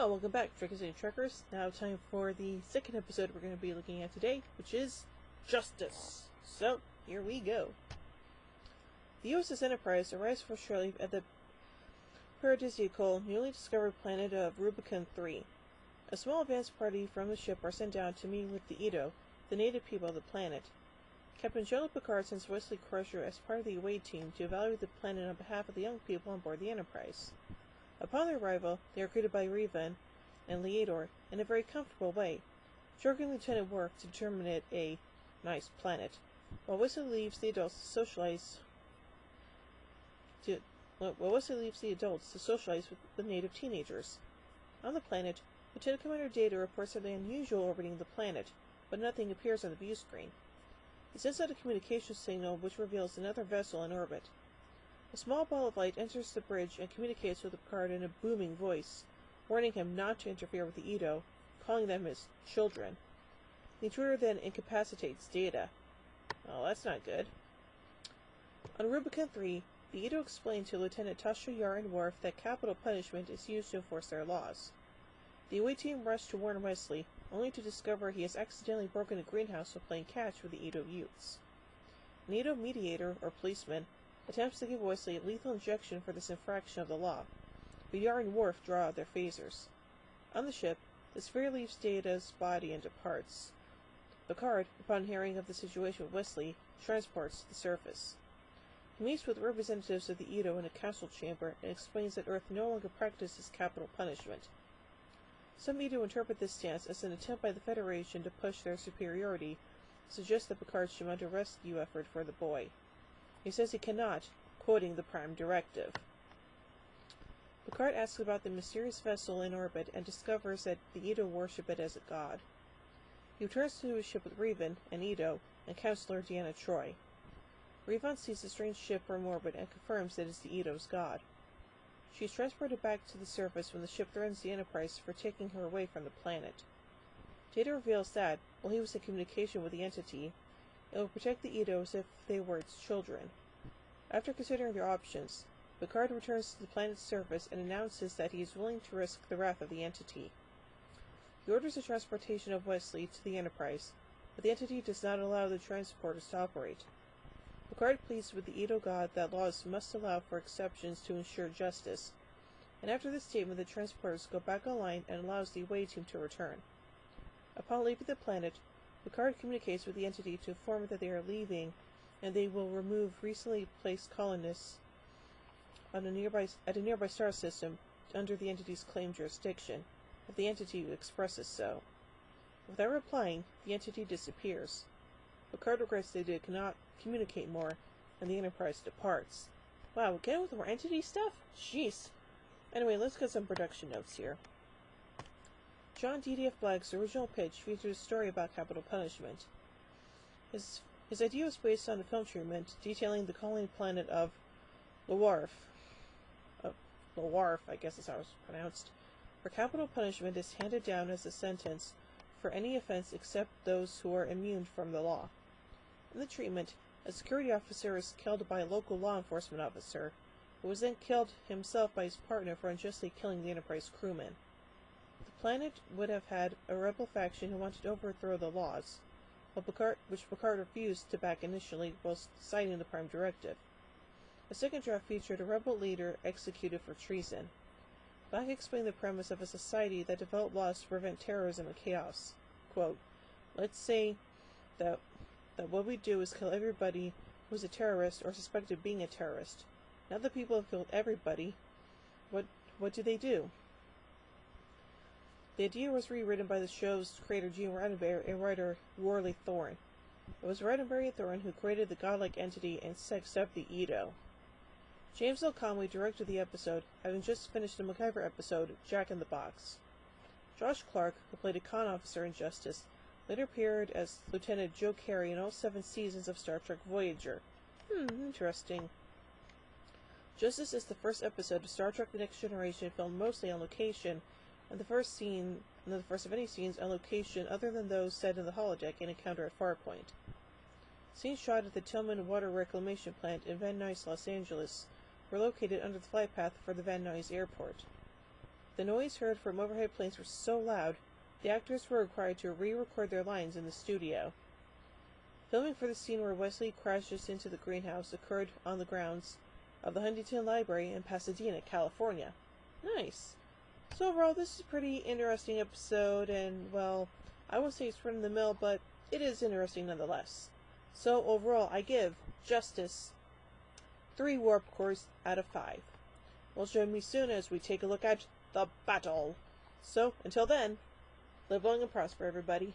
Welcome back, Trekkers and Trekkers. Now time for the second episode we're going to be looking at today, which is Justice. So, here we go. The USS Enterprise arrives for shore at the paradisiacal, newly discovered planet of Rubicon 3. A small advance party from the ship are sent down to meet with the Edo, the native people of the planet. Captain Jean-Luc Picard sends Wesley Crusher as part of the away team to evaluate the planet on behalf of the young people on board the Enterprise. Upon their arrival, they are greeted by Revan and Leodor in a very comfortable way, stroking Lieutenant Worf to determine it a nice planet, while Wesley leaves the adults to socialize with the native teenagers. On the planet, Lieutenant Commander Data reports something unusual orbiting the planet, but nothing appears on the view screen. He sends out a communication signal which reveals another vessel in orbit. A small ball of light enters the bridge and communicates with Picard in a booming voice, warning him not to interfere with the Edo, calling them his children. The intruder then incapacitates Data. Oh, that's not good. On Rubicon 3, the Edo explained to Lieutenant Tasha Yar and Worf that capital punishment is used to enforce their laws. The away team rush to warn Wesley, only to discover he has accidentally broken a greenhouse while playing catch with the Edo youths. An Edo mediator, or policeman, attempts to give Wesley a lethal injection for this infraction of the law, but Yar and Worf draw out their phasers. On the ship, the sphere leaves Data's body and departs. Picard, upon hearing of the situation with Wesley, transports to the surface. He meets with representatives of the Edo in a council chamber and explains that Earth no longer practices capital punishment. Some Edo interpret this stance as an attempt by the Federation to push their superiority, suggest that Picard should mount a rescue effort for the boy. He says he cannot, quoting the Prime Directive. Picard asks about the mysterious vessel in orbit and discovers that the Edo worship it as a god. He returns to his ship with Revan, an Edo, and Counselor Deanna Troi. Revan sees the strange ship from orbit and confirms that it is the Edo's god. She is transported back to the surface when the ship threatens the Enterprise for taking her away from the planet. Data reveals that, while he was in communication with the entity, it will protect the Edo as if they were its children. After considering their options, Picard returns to the planet's surface and announces that he is willing to risk the wrath of the entity. He orders the transportation of Wesley to the Enterprise, but the entity does not allow the transporters to operate. Picard pleads with the Edo god that laws must allow for exceptions to ensure justice, and after this statement the transporters go back online and allows the away team to return. Upon leaving the planet, Picard communicates with the entity to inform it that they are leaving, and they will remove recently placed colonists at a nearby star system under the entity's claimed jurisdiction, if the entity expresses so. Without replying, the entity disappears. Picard regrets they cannot communicate more, and the Enterprise departs. Wow, again with more entity stuff? Jeez. Anyway, let's get some production notes here. John D.D.F. Black's original pitch featured a story about capital punishment. His idea was based on a film treatment detailing the colony planet of Loarf, I guess is how it's pronounced, where capital punishment is handed down as a sentence for any offense except those who are immune from the law. In the treatment, a security officer is killed by a local law enforcement officer, who was then killed himself by his partner for unjustly killing the Enterprise crewman. The planet would have had a rebel faction who wanted to overthrow the laws, which Picard refused to back initially while citing the Prime Directive. A second draft featured a rebel leader executed for treason. Black explained the premise of a society that developed laws to prevent terrorism and chaos. Quote, let's say that what we do is kill everybody who's a terrorist or suspected of being a terrorist. Now that people have killed everybody, what do they do? The idea was rewritten by the show's creator Gene Roddenberry and writer Worley Thorne. It was Roddenberry and Thorne who created the godlike entity and sexed up the Edo. James L. Conway directed the episode, having just finished the MacGyver episode, Jack in the Box. Josh Clark, who played a con officer in Justice, later appeared as Lieutenant Joe Carey in all 7 seasons of Star Trek Voyager. Interesting. Justice is the first episode of Star Trek The Next Generation filmed mostly on location, and the first of any scenes on location other than those set in the holodeck in Encounter at Farpoint. Scenes shot at the Tillman Water Reclamation Plant in Van Nuys, Los Angeles, were located under the flight path for the Van Nuys Airport. The noise heard from overhead planes was so loud, the actors were required to re-record their lines in the studio. Filming for the scene where Wesley crashes into the greenhouse occurred on the grounds of the Huntington Library in Pasadena, California. Nice. So overall, this is a pretty interesting episode, and, well, I won't say it's run-of-the-mill, but it is interesting nonetheless. So overall, I give Justice 3 warp cores out of 5. Well, join me soon as we take a look at the battle. So, until then, live long and prosper, everybody.